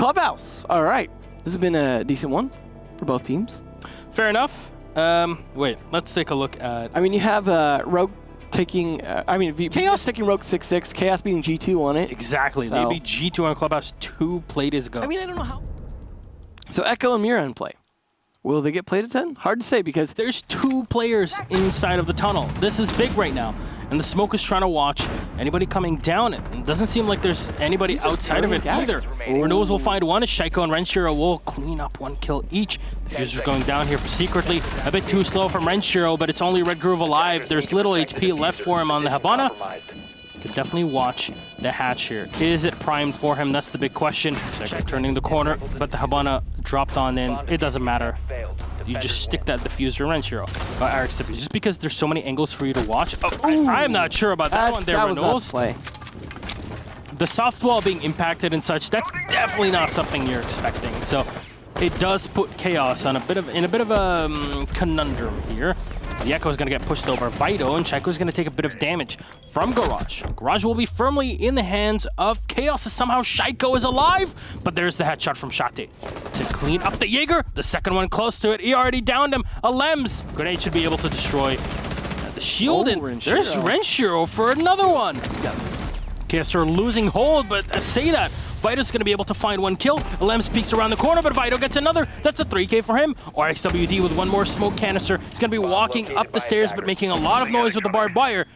Clubhouse. All right. This has been a decent one for both teams. Fair enough. Wait, let's take a look at... I mean, you have Rogue taking... Chaos taking Rogue 6-6, Chaos beating G2 on it. Exactly. So. They beat G2 on Clubhouse 2 play days ago. I mean, I don't know how... So Echo and Mira in play. Will they get played at 10? Hard to say because... There's 2 players inside of the tunnel. This is big right now. And the smoke is trying to watch anybody coming down it. It doesn't seem like there's anybody outside of it either. Renewals will find one as Shaiko and Renshiro will clean up 1 kill each. The Fuser's going down here for secretly. A bit too slow from Renshiro, but it's only Red Groove alive. There's little HP left for him on the Habana. Could definitely watch the hatch here. Is it primed for him? That's the big question. Turning the corner, but the Habana dropped on in. It doesn't matter. You just stick that diffuser Renshiro. RXW. Just because there's so many angles for you to watch. Oh, I'm not sure about that one there, Renewals. The soft wall being impacted and such, that's definitely not something you're expecting. So it does put Chaos on in a bit of a conundrum here. The Echo is going to get pushed over Vito, and Chaiko is going to take a bit of damage from Garage. Garage will be firmly in the hands of Chaos as somehow Shaiko is alive, but there's the headshot from Shate to clean up the Jaeger. The second one close to it. He already downed him. A Lems grenade should be able to destroy the shield, and there's Renshiro for another one. Chaos are losing hold, but I say that. Vito's going to be able to find 1 kill. Lems peeks around the corner, but Vito gets another. That's a 3K for him. Or XWD with 1 more smoke canister. He's going to be walking up the stairs, but making a lot of noise with the barbed wire.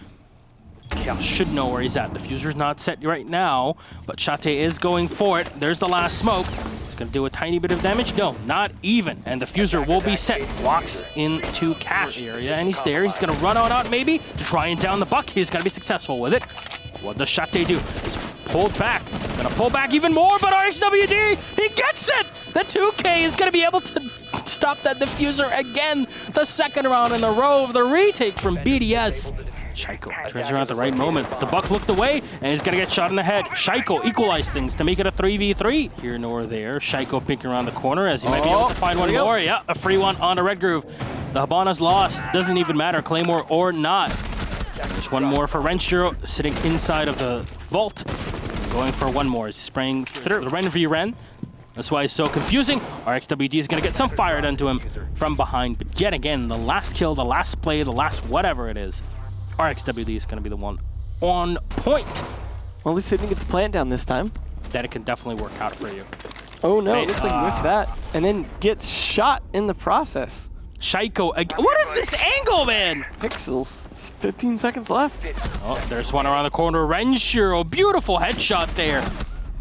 Chaos should know where he's at. The Fuser's not set right now, but Shate is going for it. There's the last smoke. It's going to do a tiny bit of damage. No, not even. And the Fuser will be set. Walks into cash area, and he's there. He's going to run on out maybe to try and down the buck. He's going to be successful with it. What does Shate do? He's pulled back. He's going to pull back even more, but RXWD, he gets it! The 2K is going to be able to stop that diffuser again. The second round in a row of the retake from BDS. Shaiko turns around at the right moment. The buck looked away, and he's going to get shot in the head. Shaiko equalized things to make it a 3v3. Here nor there. Shaiko peeking around the corner as he might be able to find one more. Yeah, a free one on a Red Groove. The Habana's lost. Doesn't even matter, Claymore or not. There's 1 more for Renshiro sitting inside of the vault. Going for 1 more. He's spraying through the Ren v Ren. That's why it's so confusing. RXWD is going to get some fire done to him from behind. But yet again, the last kill, the last play, the last whatever it is, RXWD is going to be the one on point. Well, at least they didn't get the plant down this time. Then it can definitely work out for you. Oh no, it looks like he whiffed that. And then gets shot in the process. Shaiko, what is this angle, man? Pixels. 15 seconds left. Oh, there's one around the corner. Renshiro, beautiful headshot there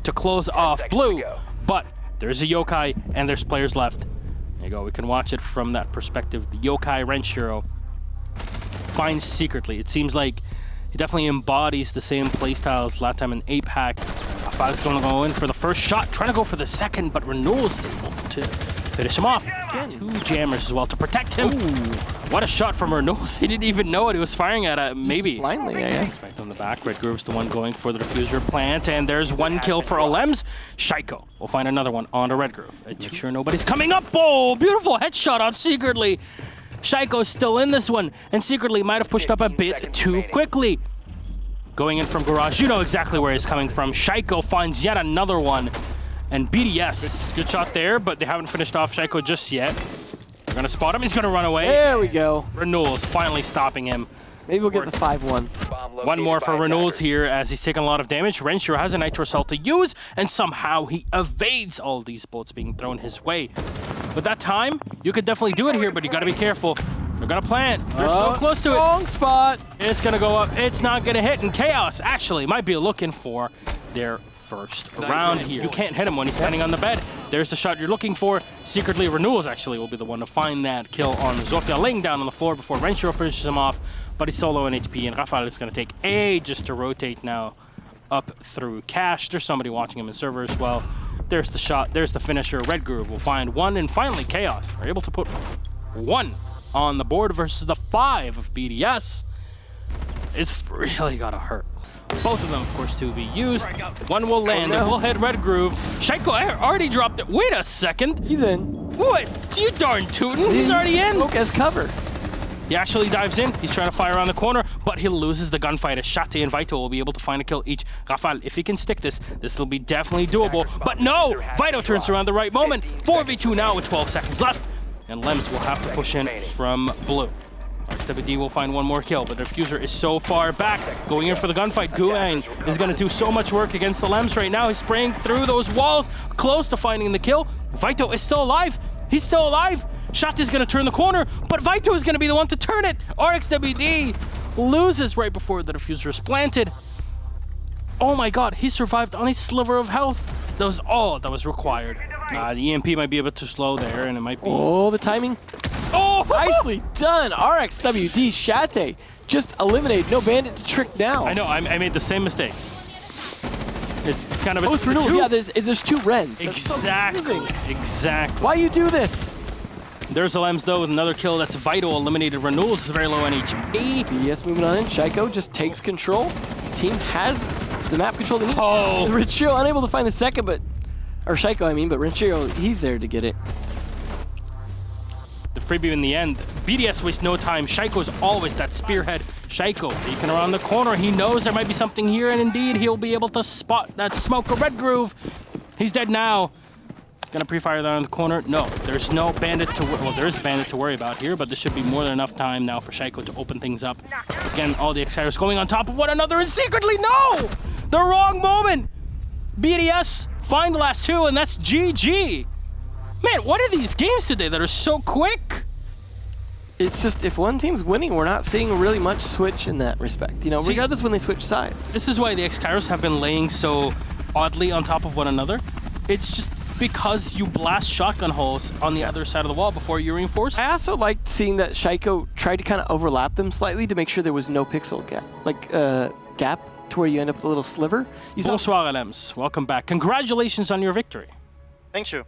to close off Blue. But there's a Yokai, and there's players left. There you go. We can watch it from that perspective. The Yokai Renshiro finds secretly. It seems like he definitely embodies the same playstyle as last time in APAC. Afa's going to go in for the first shot, trying to go for the second, but Renewal's able to finish him off. Again, 2 jammers as well to protect him. Ooh. What a shot from Renewals. He didn't even know what he was firing at. Maybe. Just blindly, I guess. Right on the back. Red Groove's the one going for the diffuser plant, and there's 1 kill for Olems. Shaiko will find another one on the Red Groove. And make sure nobody's coming up. Oh, beautiful headshot on Secretly. Shaiko's still in this one, and Secretly might have pushed up a bit too quickly. Going in from Garage, you know exactly where he's coming from. Shaiko finds yet another one. And BDS, good shot there, but they haven't finished off Shaiko just yet. They're gonna spot him, he's gonna run away. There we go. Renewals finally stopping him. Maybe we'll get the 5-1. 1 more for Renewals here as he's taking a lot of damage. Renshiro has a Nitro Cell to use, and somehow he evades all these bullets being thrown his way. With that time, you could definitely do it here, but you gotta be careful. They're gonna plant. They're so close to it. Wrong spot. It's gonna go up. It's not gonna hit, and Chaos actually might be looking for their first round here. You can't hit him when he's standing on the bed. There's the shot you're looking for. Secretly, Renewals actually will be the one to find that kill on Zofia, laying down on the floor before Renshiro finishes him off, but he's so low in HP, and Rafael is gonna take ages to rotate now up through Cash. There's somebody watching him in server as well. There's the shot. There's the finisher. Red Groove will find 1, and finally Chaos are able to put 1 on the board versus the 5 of BDS. It's really gotta hurt. Both of them, of course, to be used. 1 will land. It will hit Red Groove. Shaiko already dropped it. Wait a second. He's in. What? You darn tootin'. He's already in. Smoke as cover. He actually dives in. He's trying to fire around the corner, but he loses the gunfight as Shate and Vito will be able to find a kill each. Rafal, if he can stick this will be definitely doable. But no! Vito turns around the right moment. 4v2 now with 12 seconds left. And Lems will have to push in from blue. RXWD will find one more kill, but the Diffuser is so far back. Going in for the gunfight. Guang is going to do so much work against the Lems right now. He's spraying through those walls, close to finding the kill. Vito is still alive. He's still alive. Shot is going to turn the corner, but Vito is going to be the one to turn it. RXWD loses right before the Diffuser is planted. Oh my god, he survived on a sliver of health. That was all that was required. The EMP might be a bit too slow there, and it might be... Oh, the timing. Oh! Nicely done. RXWD Shate just eliminated. No bandit to trick now. I know, I made the same mistake. It's kind of a... Oh, it's renewals. Yeah, there's two Rens. Exactly. Exactly. Why you do this? There's a Lems, though, with another kill. That's Vital. Eliminated Renewals. It's very low on HP. BDS moving on in. Shaiko just takes control. Team has the map control they need. Oh! Renshiro unable to find the second, but... Or Shaiko, I mean, but Renshiro, he's there to get it. The freebie in the end. BDS wastes no time. Shaiko is always that spearhead. Shaiko peeking around the corner. He knows there might be something here, and indeed, he'll be able to spot that smoke. A red groove. He's dead now. Gonna pre-fire there in the corner. No, there's no bandit to... Well, there is a bandit to worry about here, but there should be more than enough time now for Shaiko to open things up. Because again, all the X-Fighters going on top of one another, and secretly, no! The wrong moment! BDS find the last two, and that's GG. Man, what are these games today that are so quick? It's just, if one team's winning, we're not seeing really much switch in that respect. You know, regardless when they switch sides. This is why the X-Kairos have been laying so oddly on top of one another. It's just because you blast shotgun holes on the other side of the wall before you reinforce. I also liked seeing that Shaiko tried to kind of overlap them slightly to make sure there was no pixel gap. Like, gap to where you end up with a little sliver. Bonsoir, Lems. Welcome back. Congratulations on your victory. Thank you.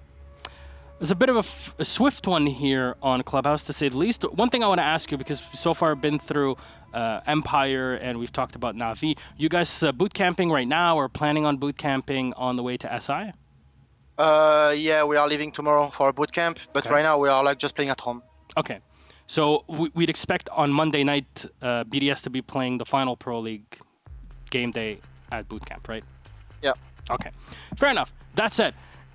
There's a bit of a swift one here on Clubhouse, to say the least. One thing I want to ask you, because so far I've been through Empire and we've talked about Na'Vi. You guys boot camping right now or planning on boot camping on the way to SI? Yeah, we are leaving tomorrow for a boot camp, but right now we are like just playing at home. Okay. So we'd expect on Monday night BDS to be playing the final Pro League game day at boot camp, right? Yeah. Okay. Fair enough. That said,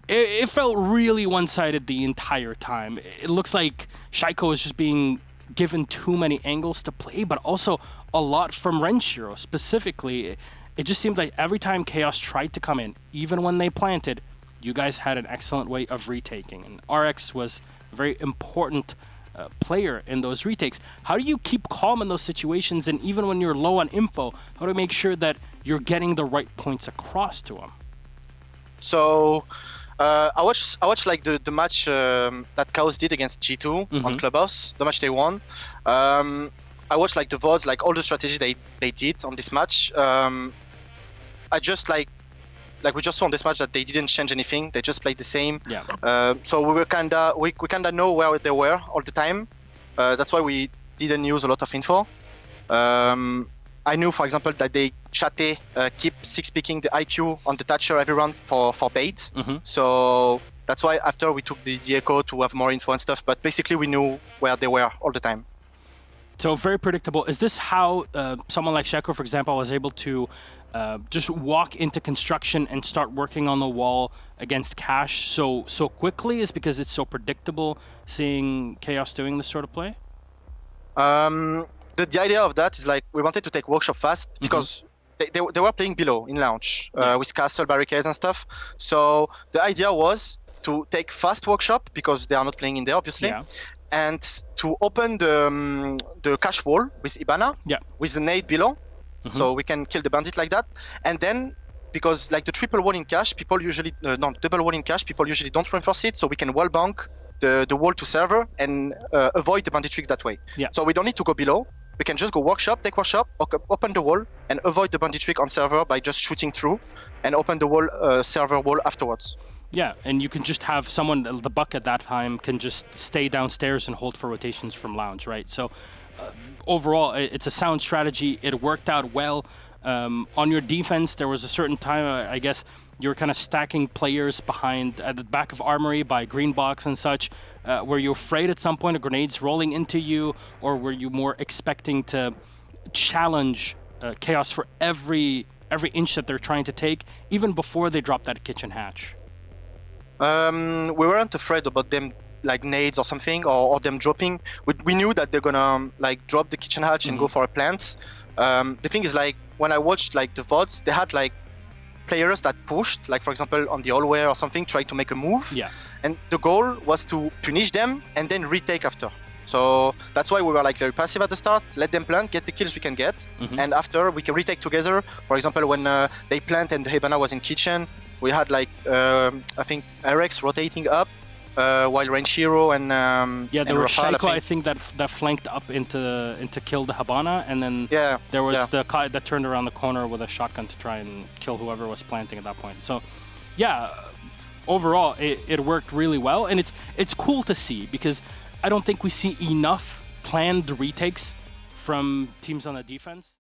it felt really one-sided the entire time. It looks like Shaiko is just being given too many angles to play, but also a lot from Renshiro specifically. It just seemed like every time Chaos tried to come in, even when they planted, you guys had an excellent way of retaking. And RX was a very important player in those retakes. How do you keep calm in those situations, and even when you're low on info, how do you make sure that you're getting the right points across to them? So I watched like the match that Chaos did against G2 on Clubhouse, the match they won. I watched like the VODs, like all the strategy they did on this match. I just like we just saw on this match that they didn't change anything. They just played the same. Yeah. So we were we kinda know where they were all the time. That's why we didn't use a lot of info. I knew, for example, that they Shate keep six picking the IQ on the Thatcher every round for bait. So that's why after we took the echo to have more info and stuff. But basically we knew where they were all the time. So very predictable. Is this how someone like Shaiko, for example, was able to just walk into construction and start working on the wall against Cash so quickly? Is because it's so predictable seeing Chaos doing this sort of play? The idea of that is like we wanted to take workshop fast because they were playing below in launch with castle barricades and stuff. So the idea was to take fast workshop because they are not playing in there obviously. Yeah. And to open the cache wall with Ibana, with the nade below, so we can kill the bandit like that. And then, because like the triple wall in cache, people usually, double wall in cache, people usually don't reinforce it, so we can wall bank the wall to server and avoid the bandit trick that way. Yeah. So we don't need to go below. We can just go workshop, take workshop, open the wall, and avoid the bandit trick on server by just shooting through, and open the wall, server wall afterwards. Yeah, and you can just have someone, the buck at that time, can just stay downstairs and hold for rotations from lounge, right? So overall, it's a sound strategy. It worked out well. On your defense, there was a certain time, I guess, you're kind of stacking players behind at the back of Armory by green box and such. Were you afraid at some point of grenades rolling into you, or were you more expecting to challenge Chaos for every inch that they're trying to take, even before they drop that kitchen hatch? We weren't afraid about them like nades or something, or them dropping. We knew that they're gonna like drop the kitchen hatch and go for a plant. The thing is, like, when I watched like the VODs, they had like players that pushed, like for example on the hallway or something, trying to make a move. Yeah. And the goal was to punish them and then retake after. So that's why we were like very passive at the start. Let them plant, get the kills we can get, and after we can retake together. For example, when they plant and the Hibana was in kitchen, we had like I think Rex rotating up while Renshiro and there was Rafal, Shaiko, I think that flanked up into kill the Hibana, and then there was the Kai that turned around the corner with a shotgun to try and kill whoever was planting at that point. So yeah, overall it worked really well, and it's cool to see, because I don't think we see enough planned retakes from teams on the defense.